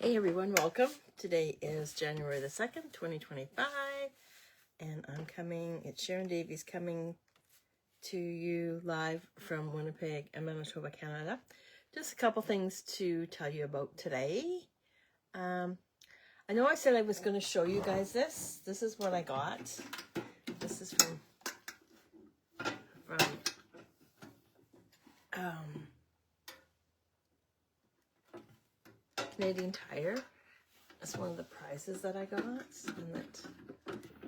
Hey everyone, welcome. Today is January the 2nd, 2025, and it's Sharon Davies coming to you live from Winnipeg and Manitoba, Canada. Just a couple things to tell you about today. I know I said I was going to show you guys this. This is what I got. This is from Canadian Tire. That's one of the prizes that I got. And that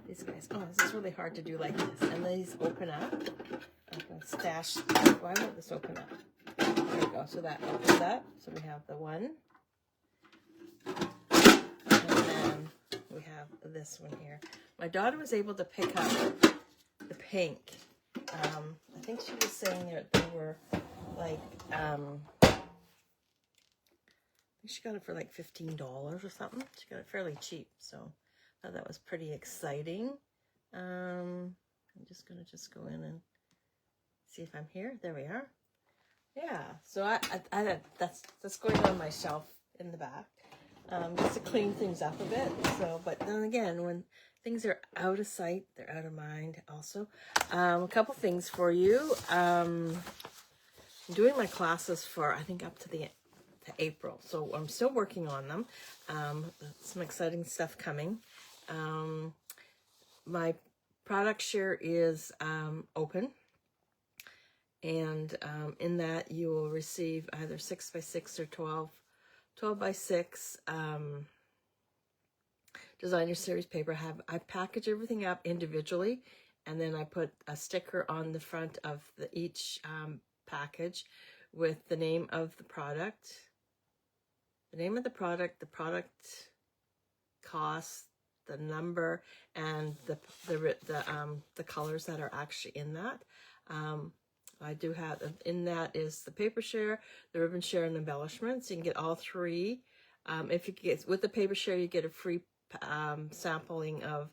these guys, this is really hard to do like this. And these open up. I'm going to stash. Why won't this open up? There we go. So that opens up. So we have the one. And then we have this one here. My daughter was able to pick up the pink. I think she was saying that they were like, she got it for like $15 or something. She got it fairly cheap, so I thought that was pretty exciting. I'm just gonna go in and see if I'm here. There we are. Yeah, so I that's going on my shelf in the back, just to clean things up a bit. So, but then again, when things are out of sight, they're out of mind. Also, a couple things for you. I'm doing my classes for I think up to April, so I'm still working on them. Some exciting stuff coming. My product share is open, and in that you will receive either 6x6 or 12x6 designer series paper. I package everything up individually, and then I put a sticker on the front of each package with the name of the product, the product cost, the number, and the colors that are actually in that. I do have in that is the paper share, the ribbon share, and embellishments. You can get all three. If you get with the paper share, you get a free sampling of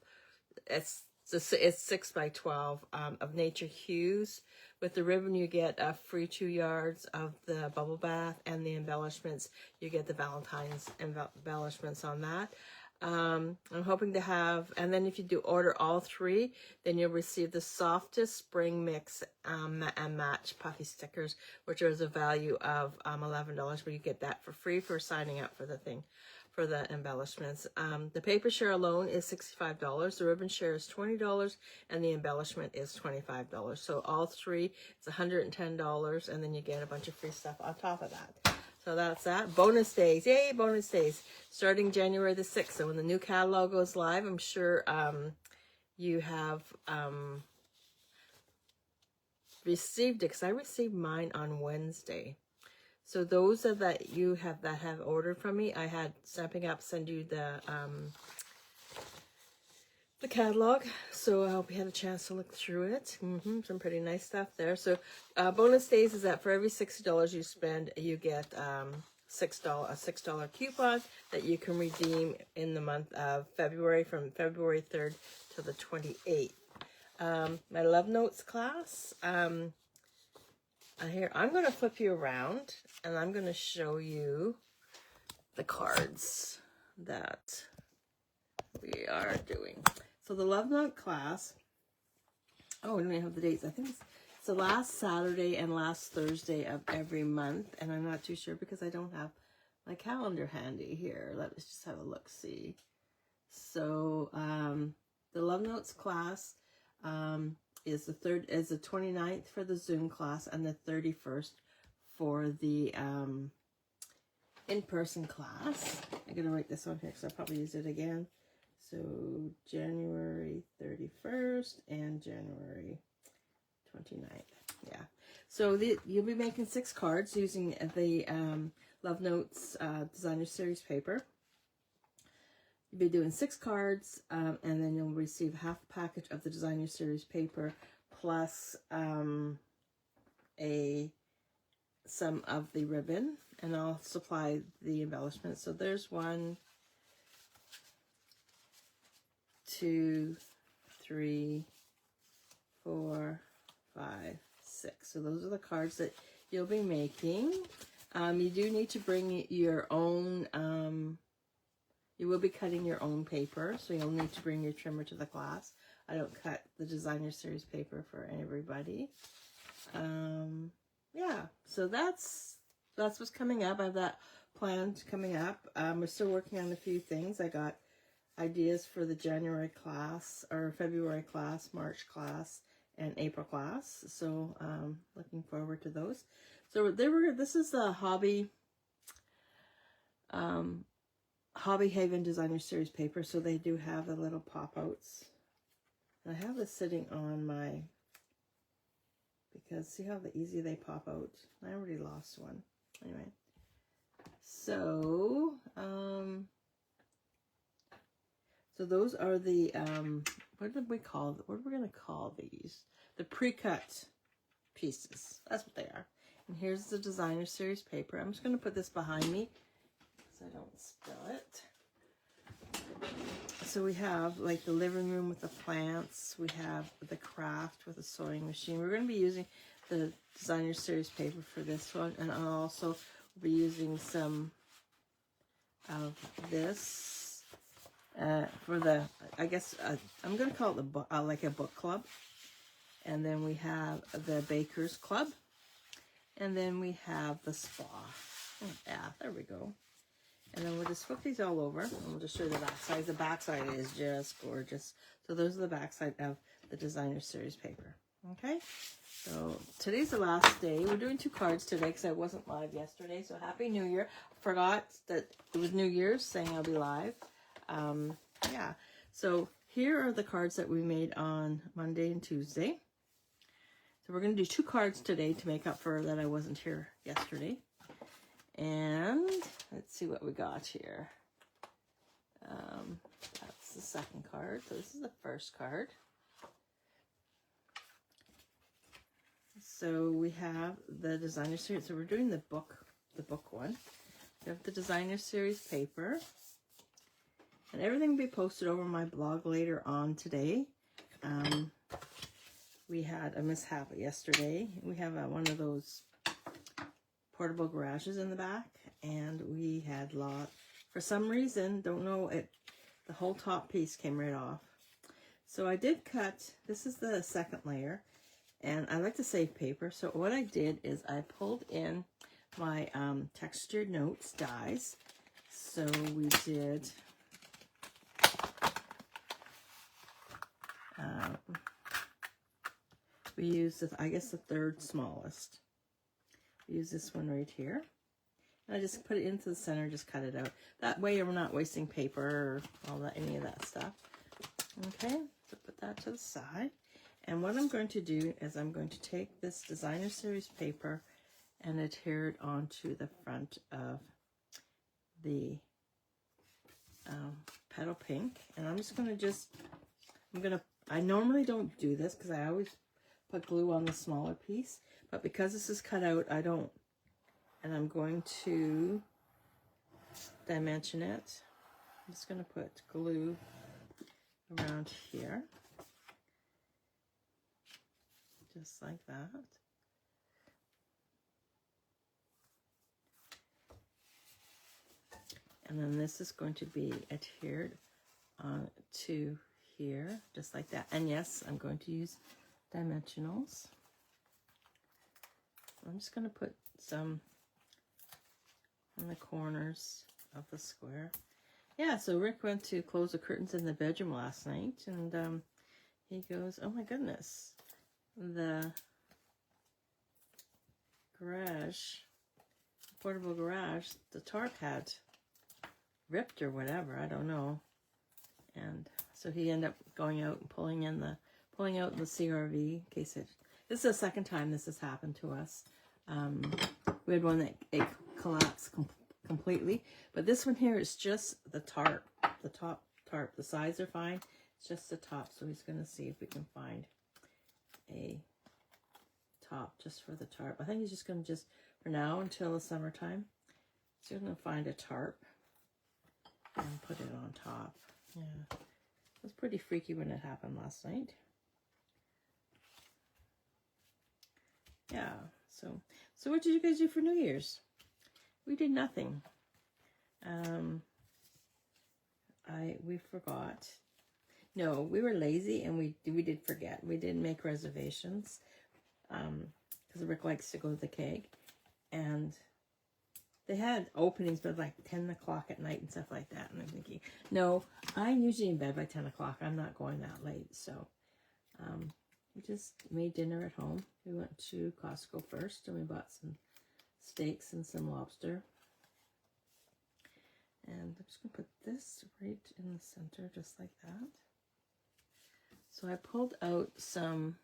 it's 6x12 of Nature Hues. With the ribbon, you get a free 2 yards of the bubble bath, and the embellishments, you get the Valentine's embellishments on that. I'm hoping to have, and then if you do order all three, then you'll receive the softest spring mix and match puffy stickers, which is a value of $11, but you get that for free for signing up for the thing. For the embellishments. The paper share alone is $65, the ribbon share is $20, and the embellishment is $25. So all three, it's $110, and then you get a bunch of free stuff on top of that. So that's that. Bonus days, yay, bonus days, starting January the 6th. So when the new catalog goes live, I'm sure you have received it, because I received mine on Wednesday. So those that have ordered from me, I had Stamping Up send you the catalog. So I hope you had a chance to look through it. Some pretty nice stuff there. So bonus days is that for every $60 you spend, you get a $6 coupon that you can redeem in the month of February, from February 3rd to the 28th. My Love Notes class. Here, I'm going to flip you around, and I'm going to show you the cards that we are doing. So the Love Note class, we don't even have the dates. I think it's the last Saturday and last Thursday of every month, and I'm not too sure because I don't have my calendar handy here. Let's just have a look-see. So the Love Notes class is the 29th for the Zoom class, and the 31st for the in-person class. I'm going to write this on here because I'll probably use it again. So January 31st and January 29th. Yeah. So you'll be making 6 cards using the Love Notes Designer Series paper. You'll be doing 6 cards, and then you'll receive half a package of the Designer Series paper, plus some of the ribbon, and I'll supply the embellishments. So there's 1, 2, 3, 4, 5, 6. So those are the cards that you'll be making. You do need to bring your own You will be cutting your own paper, so you'll need to bring your trimmer to the class. I don't cut the designer series paper for everybody. Yeah, so that's what's coming up. I have that planned coming up. We're still working on a few things. I got ideas for the January class, or February class, March class, and April class. So looking forward to those. So this is the Hobby Haven Designer Series paper. So they do have the little pop-outs. I have this sitting on my, because see how easy they pop out. I already lost one. Anyway. So, so those are the, what are we going to call these? The pre-cut pieces. That's what they are. And here's the designer series paper. I'm just going to put this behind me so I don't spill it. So we have like the living room with the plants. We have the craft with a sewing machine. We're going to be using the designer series paper for this one. And I'll also be using some of this for the, I guess, I'm going to call it the book, like a book club. And then we have the baker's club. And then we have the spa. Yeah, there we go. And then we'll just flip these all over. And we'll just show you the back side. The back side is just gorgeous. So those are the back side of the designer series paper. Okay. So today's the last day. We're doing 2 cards today because I wasn't live yesterday. So Happy New Year. Forgot that it was New Year's, saying I'll be live. Yeah. So here are the cards that we made on Monday and Tuesday. So we're going to do 2 cards today to make up for that I wasn't here yesterday. And let's see what we got here. That's the second card. So this is the first card. So we have the designer series. So we're doing the book one. We have the designer series paper. And everything will be posted over my blog later on today. We had a mishap yesterday. We have one of those portable garages in the back, and we had for some reason, don't know it, the whole top piece came right off. So I did cut, this is the second layer, and I like to save paper. So what I did is I pulled in my textured notes dies. So we did we used this, I guess the third smallest. Use this one right here. And I just put it into the center, just cut it out. That way we're not wasting paper or all that, any of that stuff. Okay, so put that to the side. And what I'm going to do is I'm going to take this designer series paper and adhere it onto the front of the petal pink. And I'm just going to I normally don't do this because I always put glue on the smaller piece. But because this is cut out, I don't. And I'm going to dimension it. I'm just going to put glue around here. Just like that. And then this is going to be adhered to here, just like that. And yes, I'm going to use dimensionals. I'm just going to put some on the corners of the square. Yeah, so Rick went to close the curtains in the bedroom last night, and he goes, oh my goodness, the garage, portable garage, the tarp had ripped or whatever, I don't know. And so he ended up going out and pulling out the CRV in case this is the second time this has happened to us. We had one that it collapsed completely, but this one here is just the tarp, the top tarp. The sides are fine, it's just the top. So he's going to see if we can find a top just for the tarp. I think he's just going to for now until the summertime, he's going to find a tarp and put it on top. Yeah, it was pretty freaky when it happened last night. Yeah, so what did you guys do for New Year's? We did nothing. we forgot. No, we were lazy and we did forget. We didn't make reservations because Rick likes to go to the Keg, and they had openings, but like 10 o'clock at night and stuff like that. And I'm thinking, no, I'm usually in bed by 10 o'clock. I'm not going that late. So we just made dinner at home. We went to Costco first and we bought some steaks and some lobster. And I'm just going to put this right in the center, just like that. So I pulled out some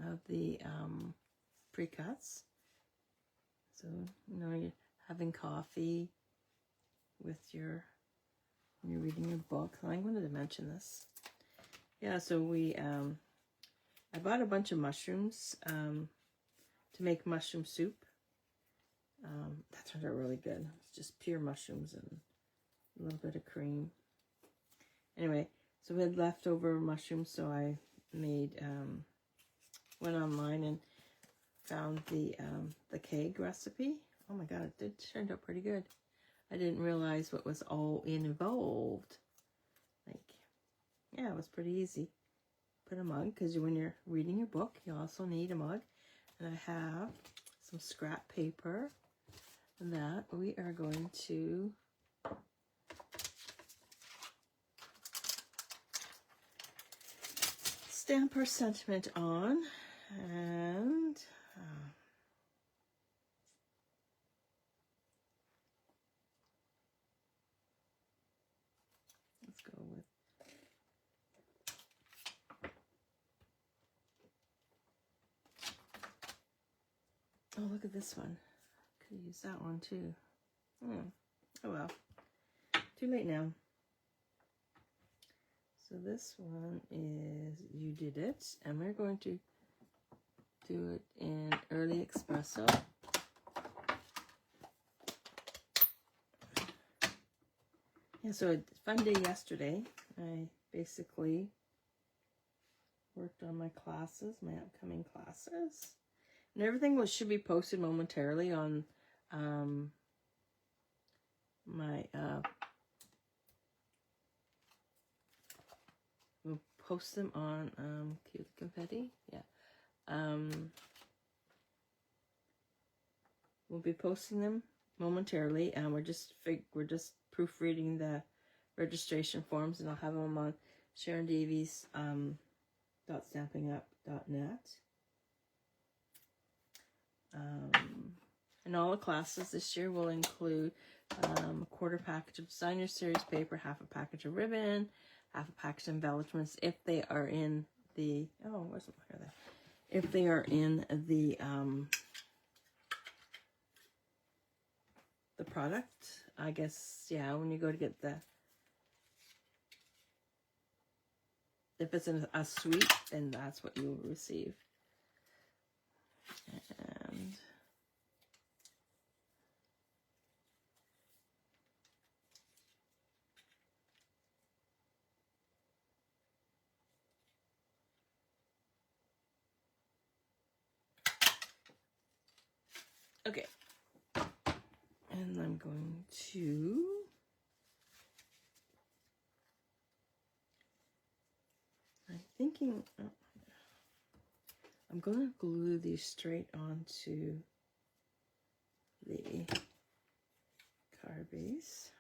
of the pre-cuts. So, you know, you're having coffee with when you're reading your book. I wanted to mention this. Yeah, so I bought a bunch of mushrooms to make mushroom soup. That turned out really good. It's just pure mushrooms and a little bit of cream. Anyway, so we had leftover mushrooms, so I went online and found the Keg recipe. Oh my god, it turned out pretty good. I didn't realize what was all involved. Like, yeah, it was pretty easy. Put a mug, because when you're reading your book, you also need a mug. And I have some scrap paper that we are going to stamp our sentiment on, and let's go with oh, look at this one. Could use that one too. Oh well, too late now. So this one is You Did It, and we're going to do it in early espresso. Yeah, so a fun day yesterday. I basically worked on my classes, my upcoming classes, and everything should be posted momentarily on my we'll post them on Cute Confetti. Yeah. We'll be posting them momentarily, and we're just proofreading the registration forms, and I'll have them on Sharon Davies .stamppingup.net. And all the classes this year will include a quarter package of designer series paper, half a package of ribbon, half a package of embellishments if they are in the if they are in the product. I guess, yeah, when you go to get if it's in a suite, then that's what you will receive. And okay, and I'm going to I'm going to glue these straight onto the card base.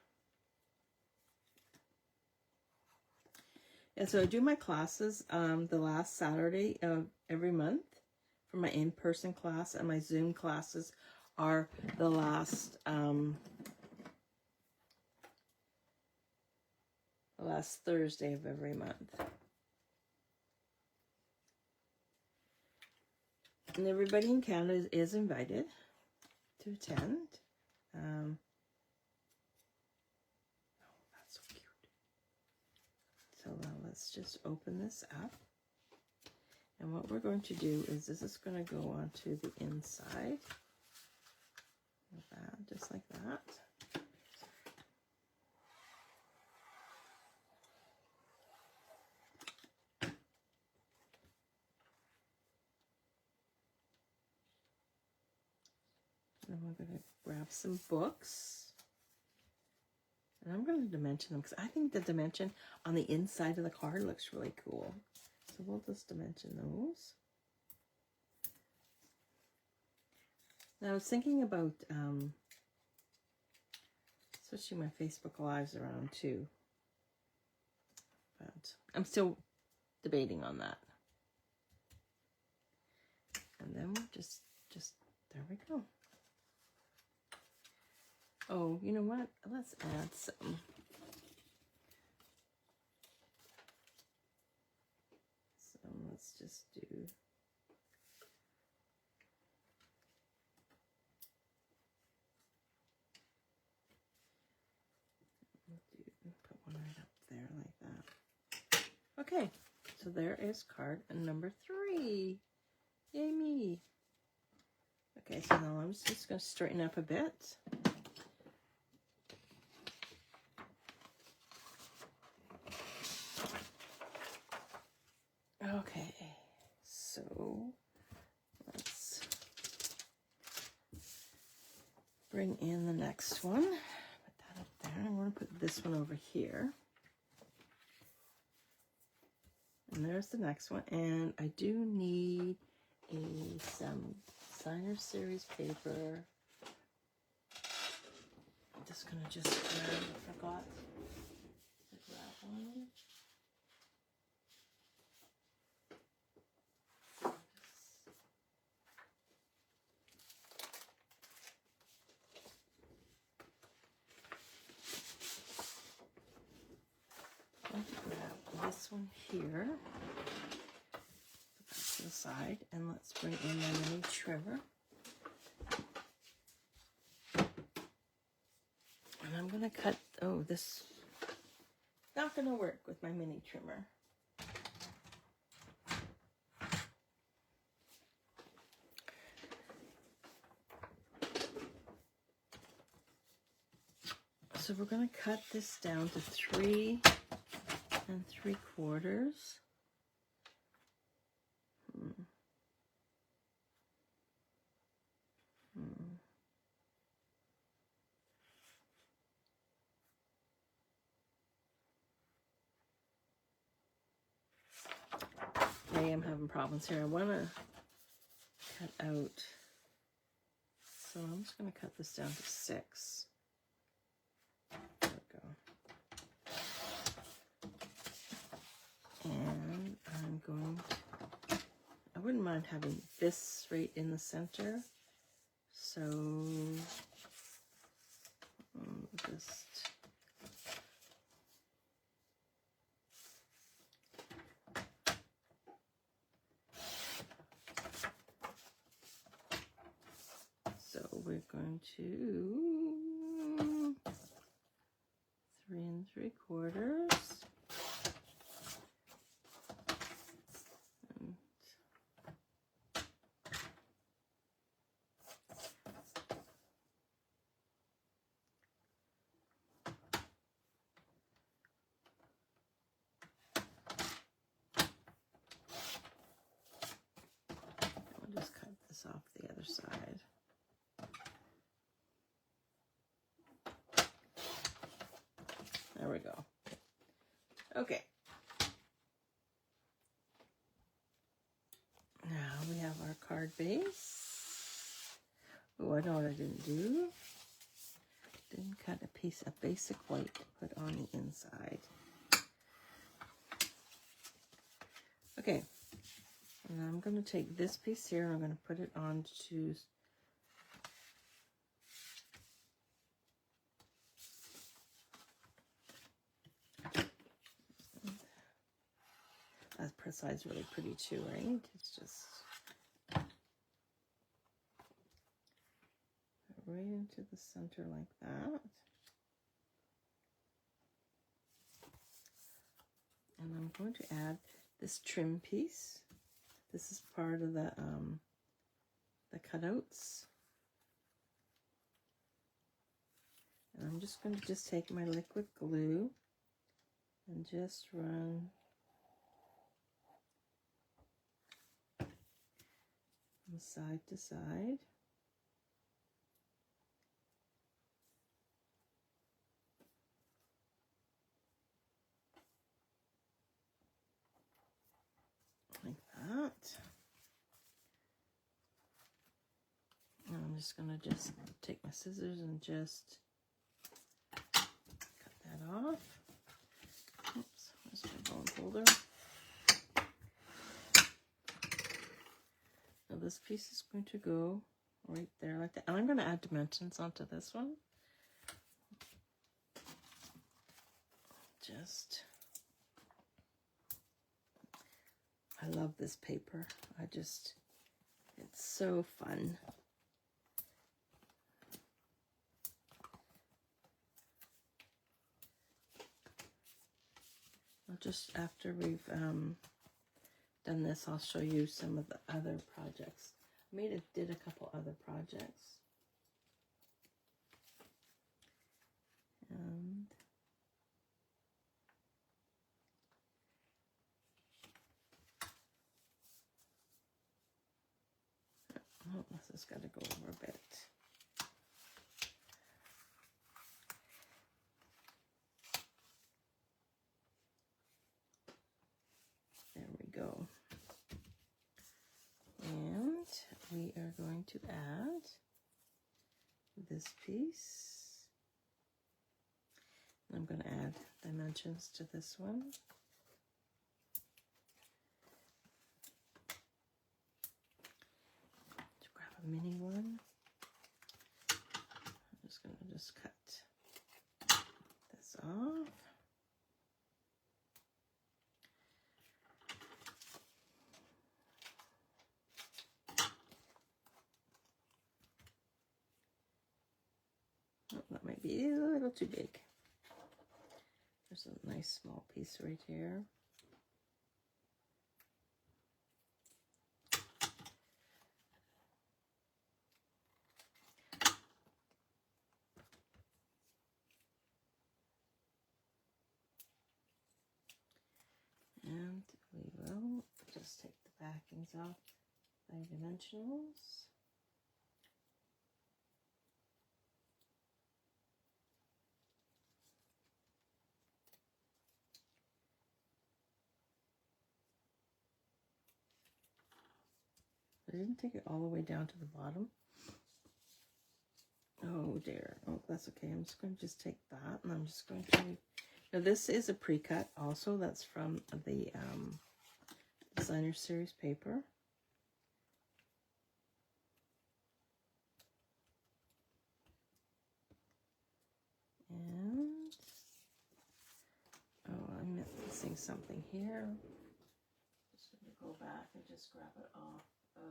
Yeah, so I do my classes the last Saturday of every month for my in-person class, and my Zoom classes are the last Thursday of every month. And everybody in Canada is invited to attend. Oh, that's so cute. So now let's just open this up. And what we're going to do is this is going to go onto the inside. Like that, just like that. And we're going to grab some books. And I'm going to dimension them because I think the dimension on the inside of the card looks really cool. So we'll just dimension those. Now I was thinking about switching my Facebook Lives around too. But I'm still debating on that. And then we'll just there we go. Oh, you know what? Let's add some. So let's just do. Put one right up there like that. Okay, so there is card number 3. Yay me. Okay, so now I'm just going to straighten up a bit. Okay, so let's bring in the next one. Put that up there. I'm going to put this one over here. And there's the next one. And I do need some Signer Series paper. I'm just going to just grab, I forgot to grab one. Grab this one here, put that to the side, and let's bring in my mini trimmer. And I'm going to cut, oh, this not going to work with my mini trimmer. So we're going to cut this down to 3 3/4. I am having problems here. I want to cut out, so I'm just going to cut this down to 6. There we go. And I'm going to, I wouldn't mind having this right in the center. So just we're going to 3 3/4. I'll just cut this off the other side. There we go. Okay. Now we have our card base. Oh, I know what I didn't do. Didn't cut a piece of basic white to put on the inside. Okay. And I'm going to take this piece here and I'm going to put it onto that side's really pretty too, right? It's just right into the center like that. And I'm going to add this trim piece. This is part of the cutouts. And I'm just going to take my liquid glue and just run from side to side. just going to just take my scissors and just cut that off. Oops, where's my bone holder? Now this piece is going to go right there like that. And I'm going to add dimensions onto this one. I love this paper. It's so fun. Just after we've done this, I'll show you some of the other projects. I did a couple other projects. And oh, this has got to go over a bit. There we go. And we are going to add this piece. I'm going to add dimensions to this one. To grab a mini one. I'm just going to just cut this off. Oh, that might be a little too big. There's a nice small piece right here. And we will just take the backings off by dimensionals. I didn't take it all the way down to the bottom. Oh dear. Oh, that's okay. I'm just going to just take that and I'm just going to... Now this is a pre-cut also. That's from the Designer Series paper. And... oh, I'm missing something here. Just going to go back and just grab it off of...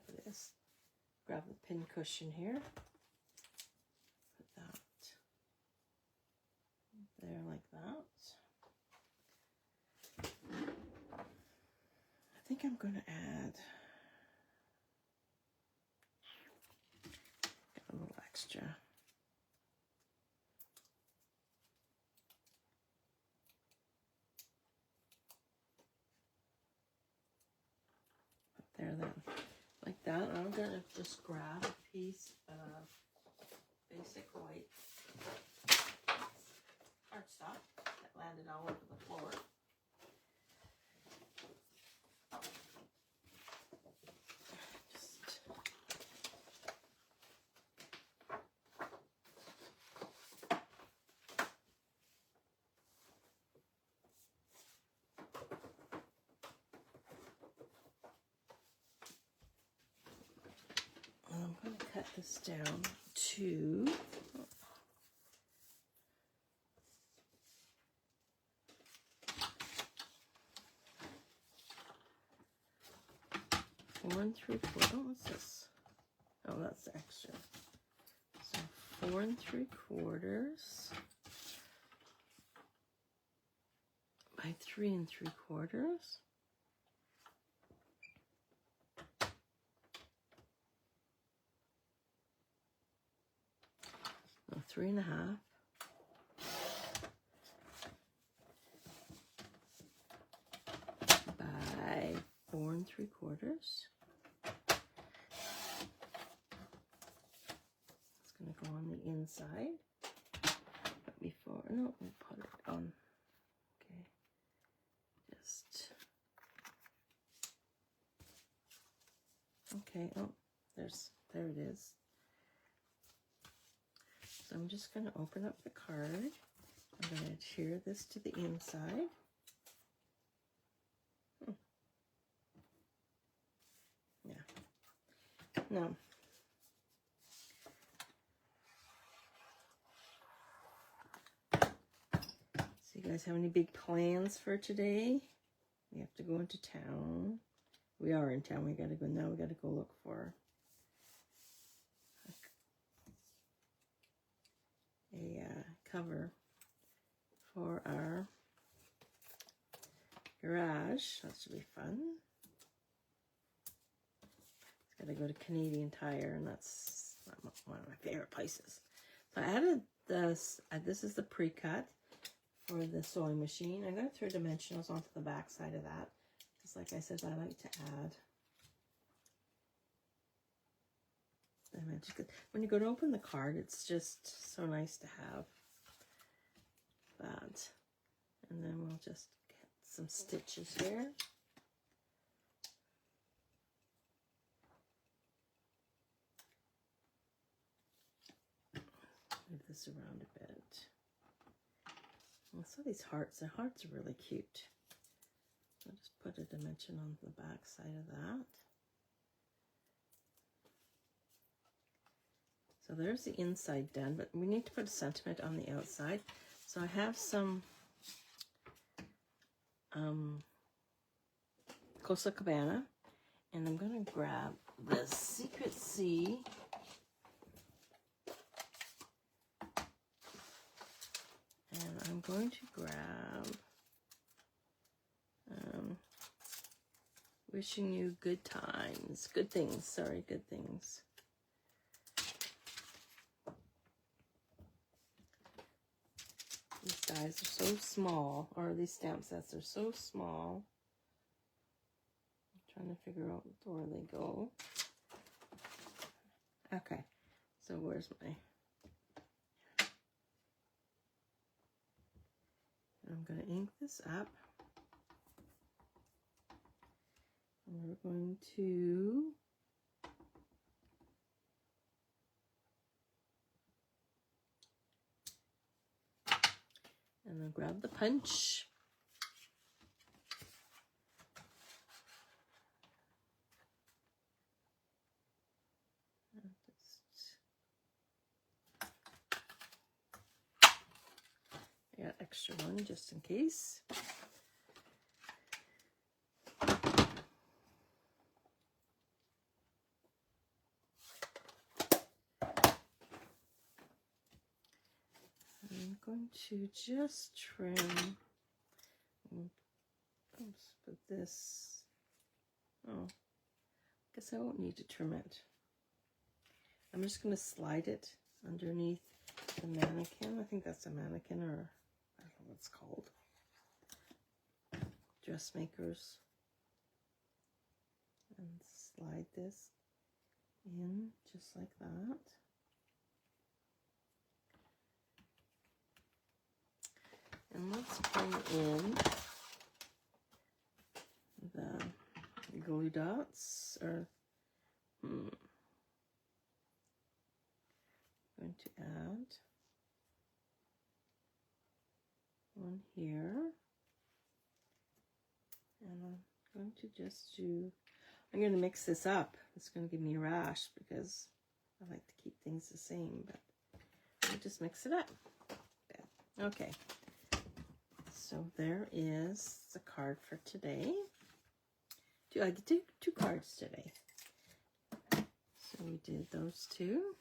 there it is. Grab the pin cushion here. Put that there like that. I think I'm going to add a little extra. Put there then, like that. And I'm going to just grab a piece of basic white cardstock that landed all over the floor. I'm going to cut this down to 4 3/4. Oh, what's this? Oh, that's the extra. So 4 3/4 by 3 3/4. No, 3 1/2. By 4 3/4. It's going to go on the inside. But before, no, we'll put it is. So I'm just going to open up the card. I'm going to adhere this to the inside. Yeah. Now, so you guys have any big plans for today? We have to go into town. We are in town. We got to go now. We got to go look for a cover for our garage. That should be fun. Got to go to Canadian Tire, and that's one of my favorite places. So I added this. This is the pre-cut for the sewing machine. I'm going to throw dimensionals onto the back side of that. Just like I said, I like to add dimensions. When you go to open the card, it's just so nice to have that. And then we'll just get some stitches here. Move this around a bit. I saw these hearts. The hearts are really cute. I'll just put a dimension on the back side of that. So there's the inside done, but we need to put a sentiment on the outside. So I have some Coastal Cabana, and I'm going to grab the Secret Sea. And I'm going to grab Wishing You Good Times. Good things, sorry, good things. These dies are so small, or these stamp sets are so small. I'm trying to figure out where they go. Okay, so where's my... I'm going to ink this up. And we're going to and then grab the punch. I got extra one just in case. I'm going to just trim. Oops, put this. Oh, I guess I won't need to trim it. I'm just going to slide it underneath the mannequin. I think that's a mannequin, or I don't know what it's called. Dressmakers. And slide this in just like that. And let's bring in the glue dots, or I'm going to add one here, and I'm going to just do, I'm going to mix this up. It's going to give me a rash because I like to keep things the same, but I'll just mix it up. Okay. So there is the card for today. I did two cards today. So we did those two.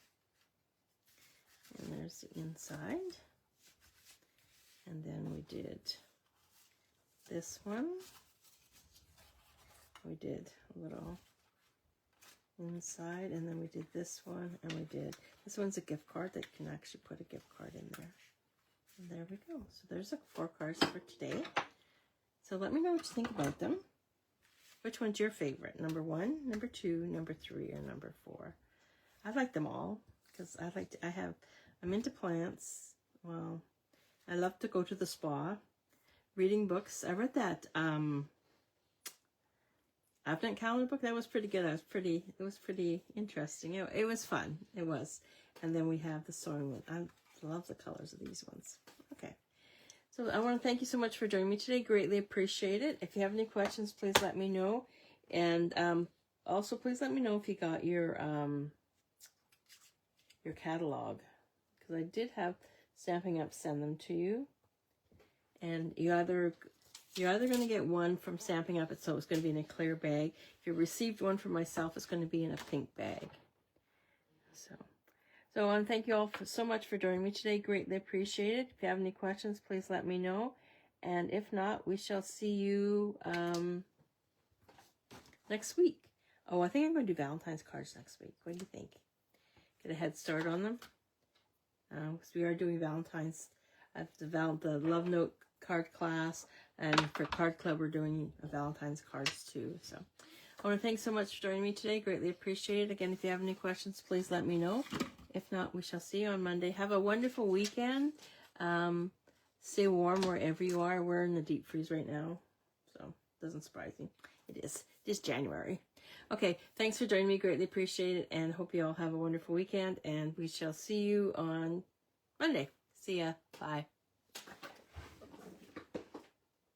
And there's the inside. And then we did this one. We did a little inside, and then we did this one, and we did, this one's a gift card that you can actually put a gift card in there. And there we go. So there's the 4 cards for today. So let me know what you think about them. Which one's your favorite? Number 1, number 2, number 3, or number 4? I like them all because I'm into plants. Well, I love to go to the spa, reading books. I read that Advent calendar book. That was pretty good. It was pretty interesting. It was fun. It was. And then we have the sewing one. I love the colors of these ones. Okay. So I want to thank you so much for joining me today. Greatly appreciate it. If you have any questions, please let me know. And also, please let me know if you got your catalog, because I did have Stampin' Up! Send them to you. And you're either going to get one from Stampin' Up! So it's going to be in a clear bag. If you received one from myself, it's going to be in a pink bag. So I want to thank you all so much for joining me today. Greatly appreciate it. If you have any questions, please let me know. And if not, we shall see you next week. Oh, I think I'm going to do Valentine's cards next week. What do you think? Get a head start on them. Because we are doing Valentine's at the Love Note card class. And for Card Club, we're doing Valentine's cards too. So I want to thank so much for joining me today. Greatly appreciate it. Again, if you have any questions, please let me know. If not, we shall see you on Monday. Have a wonderful weekend. Stay warm wherever you are. We're in the deep freeze right now, so it doesn't surprise me. It is. It is January. Okay, thanks for joining me. Greatly appreciate it, and hope you all have a wonderful weekend, and we shall see you on Monday. See ya. Bye.